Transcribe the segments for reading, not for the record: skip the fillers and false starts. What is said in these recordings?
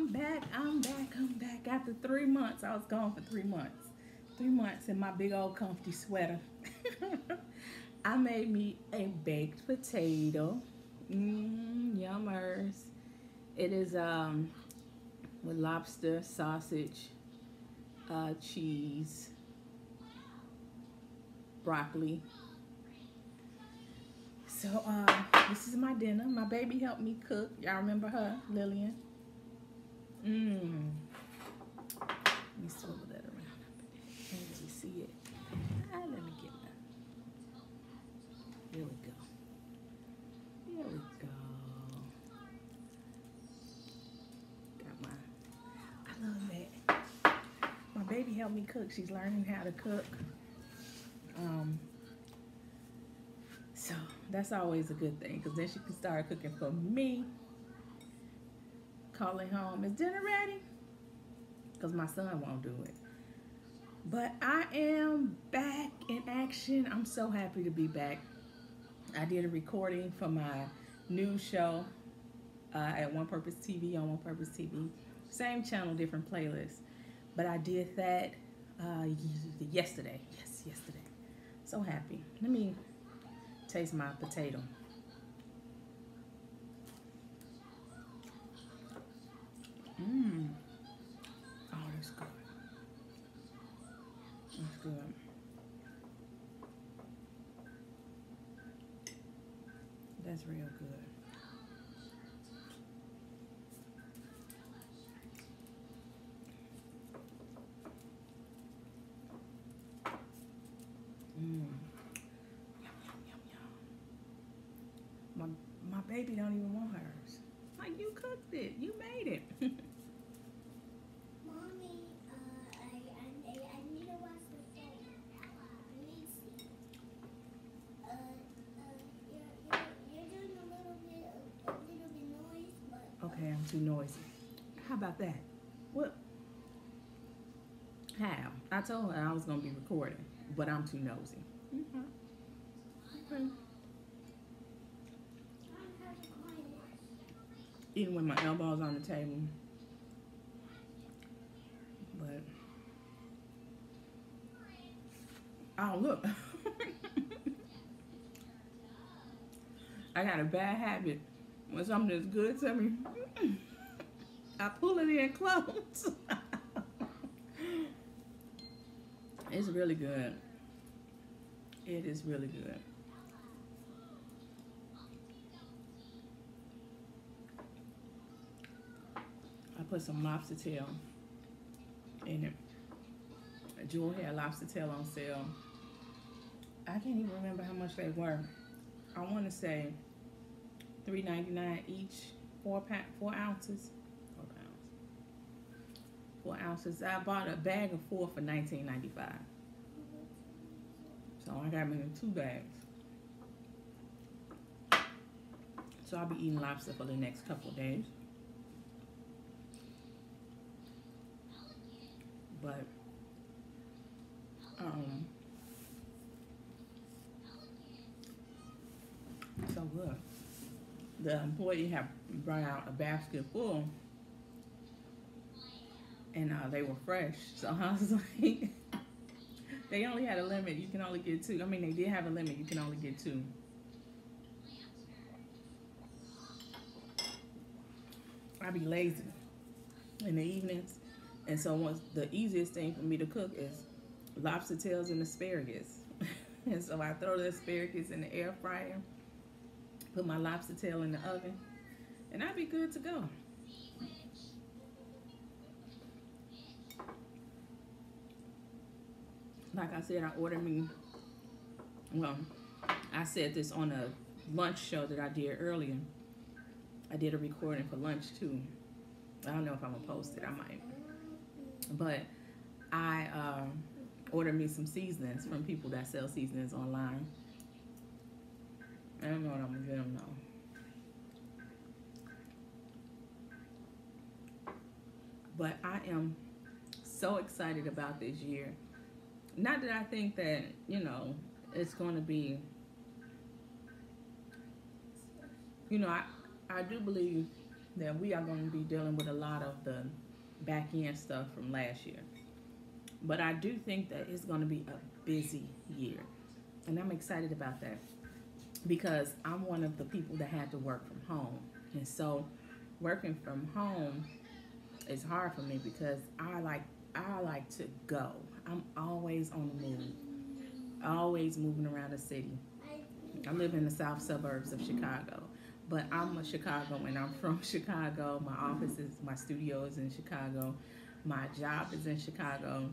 I'm back. After 3 months, I was gone for 3 months. 3 months in my big old comfy sweater. I made me a baked potato. Yummers. It is with lobster, sausage, cheese, broccoli. So this is my dinner. My baby helped me cook. Y'all remember her, Lillian? Mmm. Let me swivel that around. Can't really see it. Let me get that. Here we go. Here we go. Got my. I love that. My baby helped me cook. She's learning how to cook. So that's always a good thing because then she can start cooking for me. Calling home, is dinner ready? Because my son won't do it. But I am back in action. I'm so happy to be back. I did a recording for my new show at One Purpose TV on One Purpose TV. Same channel, different playlist. But I did that yesterday. Yes, yesterday. So happy. Let me taste my potato. Mmm. Oh, that's good. That's good. That's real good. Mmm. Yum, yum, yum, yum. My baby don't even want hers. Like, you cooked it. You made it. Mommy, I need to watch the phone. Let me see. You're doing a little bit noise, but. Okay, I'm too noisy. How about that? What? How? I told her I was going to be recording, but I'm too nosy. Okay. Eating with my elbows on the table. But, oh, look. I got a bad habit. When something is good to me, I pull it in close. It's really good. It is really good. I put some lobster tail in it. A jewel hair lobster tail on sale. I can't even remember how much they were. I want to say $3.99 each. 4 ounces. 4 pounds. 4 ounces. I bought a bag of 4 for $19.95. So I got me in 2 bags. So I'll be eating lobster for the next couple of days. But so good. The employee had brought out a basket full, and they were fresh. So I was like, they only had a limit. You can only get 2. I mean, they did have a limit. You can only get 2. I be lazy in the evenings, and so the easiest thing for me to cook is lobster tails and asparagus. And so I throw the asparagus in the air fryer, put my lobster tail in the oven, and I'd be good to go. Like I said, I ordered me, well, I said this on a lunch show that I did earlier. I did a recording for lunch too. I don't know if I'm gonna post it, I might. But I ordered me some seasonings from people that sell seasonings online. I don't know what I'm gonna get them though. But I am so excited about this year. Not that I think that, you know, it's going to be, you know, I do believe then we are going to be dealing with a lot of the back end stuff from last year. But I do think that it's going to be a busy year. And I'm excited about that because I'm one of the people that had to work from home. And so working from home is hard for me because I like to go. I'm always on the move, always moving around the city. I live in the south suburbs of Chicago, but I'm a Chicagoan. I'm from Chicago. My studio is in Chicago. My job is in Chicago.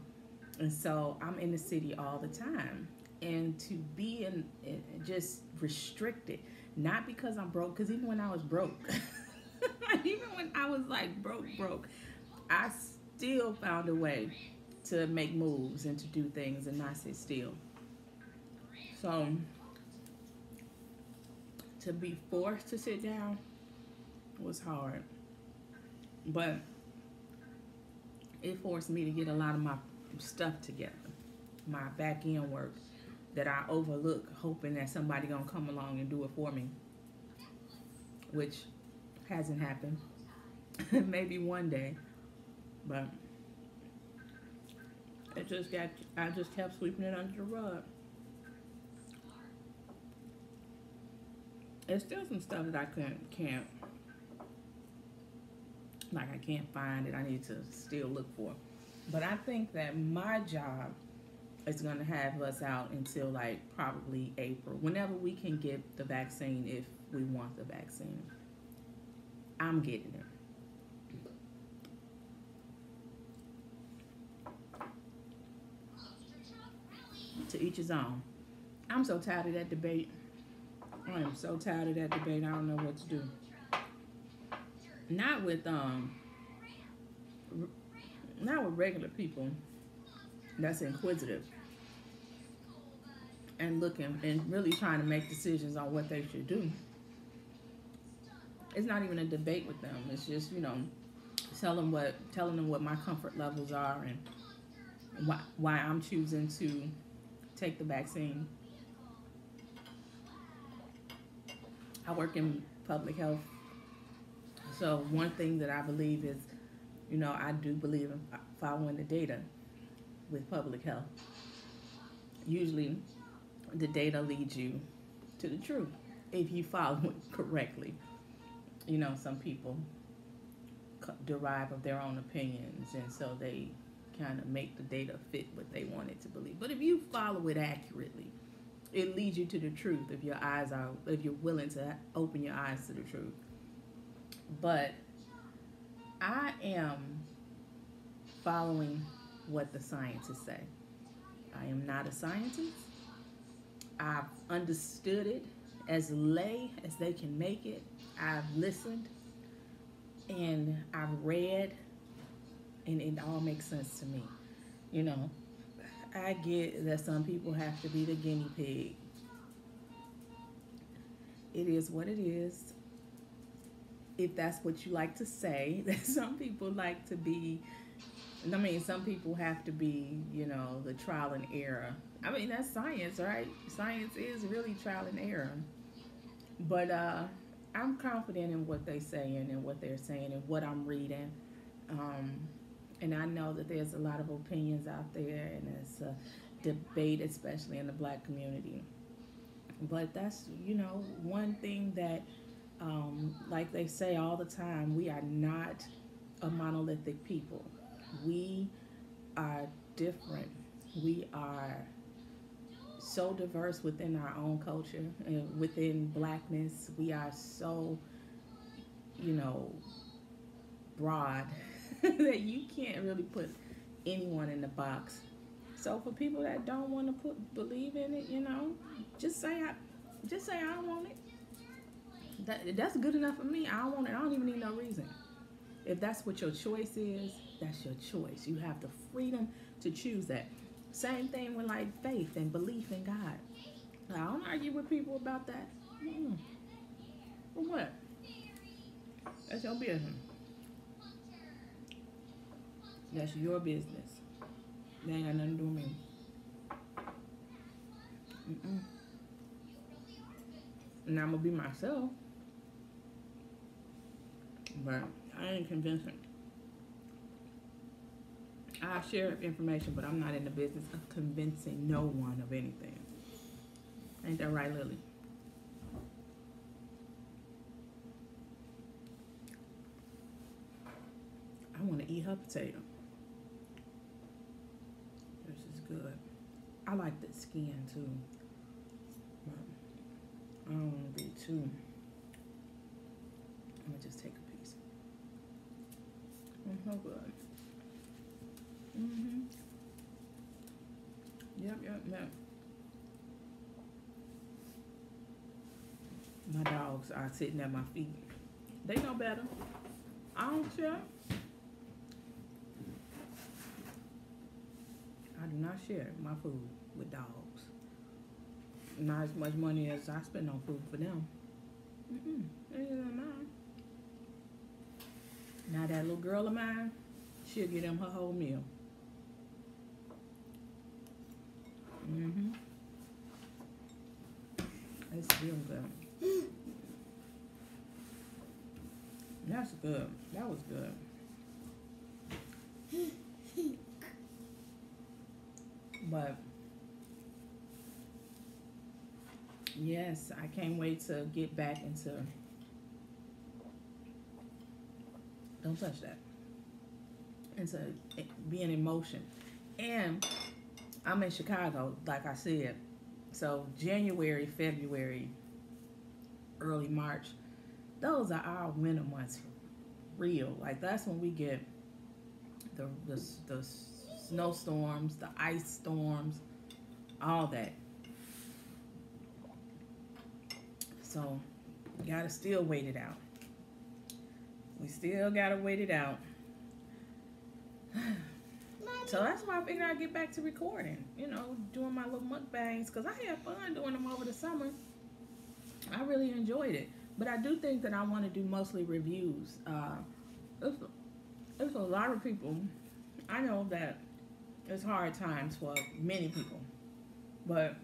And so I'm in the city all the time. And to be in just restricted, not because I'm broke, because even when I was broke, even when I was like broke, I still found a way to make moves and to do things and not sit still. So to be forced to sit down was hard, but it forced me to get a lot of my stuff together, my back end work that I overlook, hoping that somebody gonna come along and do it for me, which hasn't happened. Maybe one day, but I just kept sweeping it under the rug. There's still some stuff that I can't like I can't find that I need to still look for. But I think that my job is going to have us out until like probably April, whenever we can get the vaccine if we want the vaccine. I'm getting it. To each his own. I'm so tired of that debate. I am so tired of that debate. I don't know what to do. Not with not with regular people that's inquisitive and looking and really trying to make decisions on what they should do. It's not even a debate with them. It's just, telling them what my comfort levels are and why I'm choosing to take the vaccine. I work in public health. So one thing that I believe is, I do believe in following the data with public health. Usually the data leads you to the truth if you follow it correctly. Some people derive of their own opinions, and so they kind of make the data fit what they want it to believe. But if you follow it accurately, it leads you to the truth if you're willing to open your eyes to the truth. But I am following what the scientists say. I am not a scientist. I've understood it as lay as they can make it. I've listened and I've read, and it all makes sense to me. I get that some people have to be the guinea pig. It is what it is. If that's what you like to say, that some people like to be, some people have to be, the trial and error. That's science, right? Science is really trial and error. But I'm confident in what they're saying and what they're saying and what I'm reading. And I know that there's a lot of opinions out there, and it's a debate, especially in the black community. But that's, one thing that, like they say all the time, we are not a monolithic people. We are different. We are so diverse within our own culture and within blackness. We are so, broad that you can't really put anyone in the box. So for people that don't want to believe in it, just say I don't want it. That's good enough for me. I don't want it. I don't even need no reason. If that's what your choice is, that's your choice. You have the freedom to choose that. Same thing with like faith and belief in God. I don't argue with people about that. For what? That's your business. That's your business. That ain't got nothing to do with me. And I'm gonna be myself. but I ain't convincing. I share information, but I'm not in the business of convincing no one of anything. Ain't that right, Lily? I want to eat her potato. This is good. I like the skin too. But I don't want to be too. I'm gonna just take a piece. So good. Yep. My dogs are sitting at my feet. They know better. I don't share. I do not share my food with dogs. Not as much money as I spend on food for them. They ain't mine. Now that little girl of mine, she'll get them her whole meal. It's real good. That's good. That was good. But yes, I can't wait to get back into. Don't touch that. Into being in motion. And I'm in Chicago, like I said. So January, February, early March, those are our winter months. Real. Like that's when we get the snowstorms, the ice storms, all that. So gotta still wait it out. We still gotta wait it out. So that's why I figured I'd get back to recording, you know, doing my little mukbangs, because I had fun doing them over the summer. I really enjoyed it. But I do think that I want to do mostly reviews. There's a lot of people. I know that it's hard times for many people. But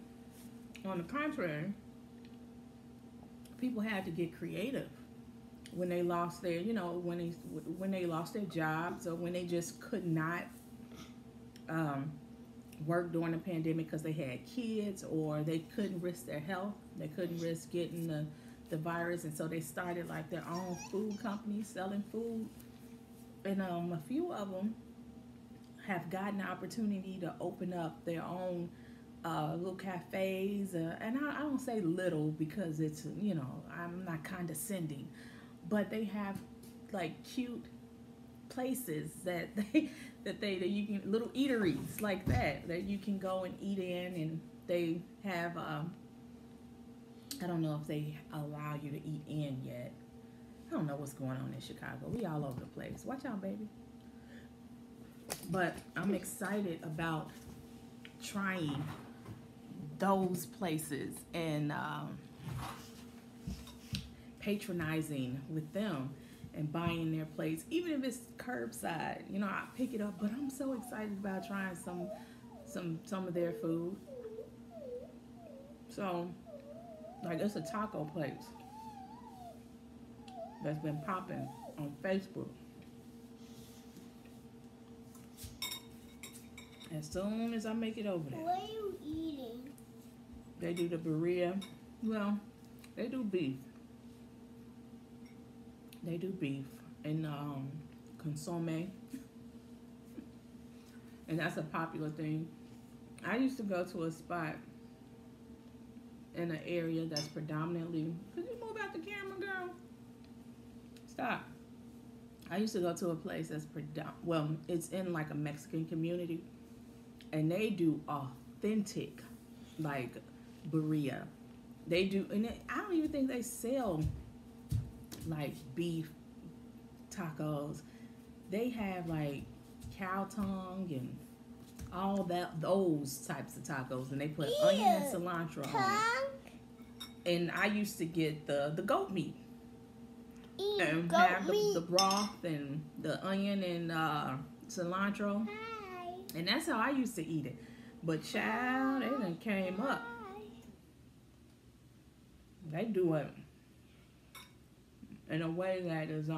on the contrary, people had to get creative when they lost their, you know, when they lost their jobs, or when they just could not work during the pandemic because they had kids, or they couldn't risk their health. They couldn't risk getting the virus, and so they started like their own food companies selling food. And a few of them have gotten the opportunity to open up their own little cafes, and I don't say little because it's, you know, I'm not condescending, but they have like cute places that you can, little eateries like that you can go and eat in, and they have I don't know if they allow you to eat in yet. I don't know what's going on in Chicago. We all over the place. Watch out, baby. But I'm excited about trying those places and patronizing with them and buying their plates, even if it's curbside. You know, I pick it up, but I'm so excited about trying some of their food. So, like, it's a taco place that's been popping on Facebook. As soon as I make it over there. What are you eating? They do the birria. Well, they do beef. They do beef and consomme. And that's a popular thing. I used to go to a spot in an area that's predominantly... Could you move out the camera, girl? Stop. I used to go to a place that's well, it's in like a Mexican community, and they do authentic, like, birria. They do, and I don't even think they sell like beef tacos. They have like cow tongue and all that, those types of tacos, and they put onion and cilantro on it. And I used to get the goat meat. And have the broth and the onion and cilantro. Hi. And that's how I used to eat it. But child, they done came up. They do it in a way that is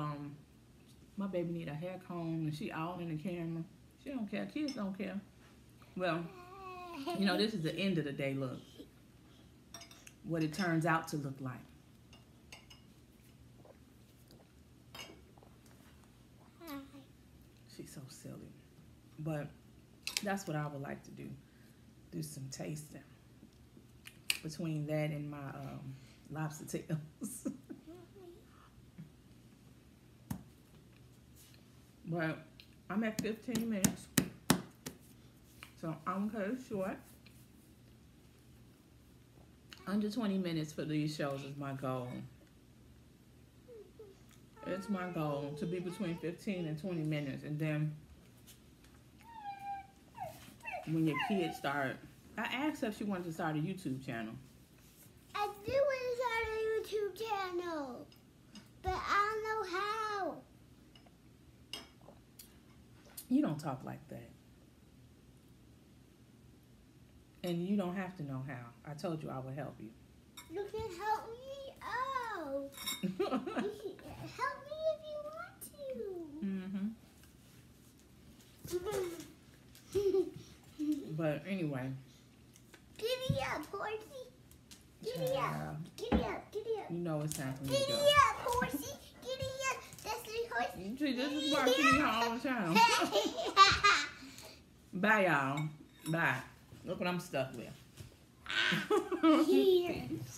My baby need a hair comb and she all in the camera. She don't care. Kids don't care. Well, you know, this is the end of the day look. What it turns out to look like. She's so silly. But that's what I would like to do. Do some tasting. Between that and my lobster tails. But I'm at 15 minutes. So I'm cut it short. Under 20 minutes for these shows is my goal. It's my goal to be between 15 and 20 minutes. And then when your kids start, I asked her if she wanted to start a YouTube channel. I do want to start a YouTube channel, but I don't know how. You don't talk like that. And you don't have to know how. I told you I would help you. You can help me out. You can help me if you want to. But anyway. Giddy up, horsey. Giddy up. Giddy up. Giddy up. You know it's time for me to Giddy go. up, horsey. Giddy up. That's the horsey. See, this is why she be here all the time. Bye, y'all. Bye. Look what I'm stuck with. Here. Peace.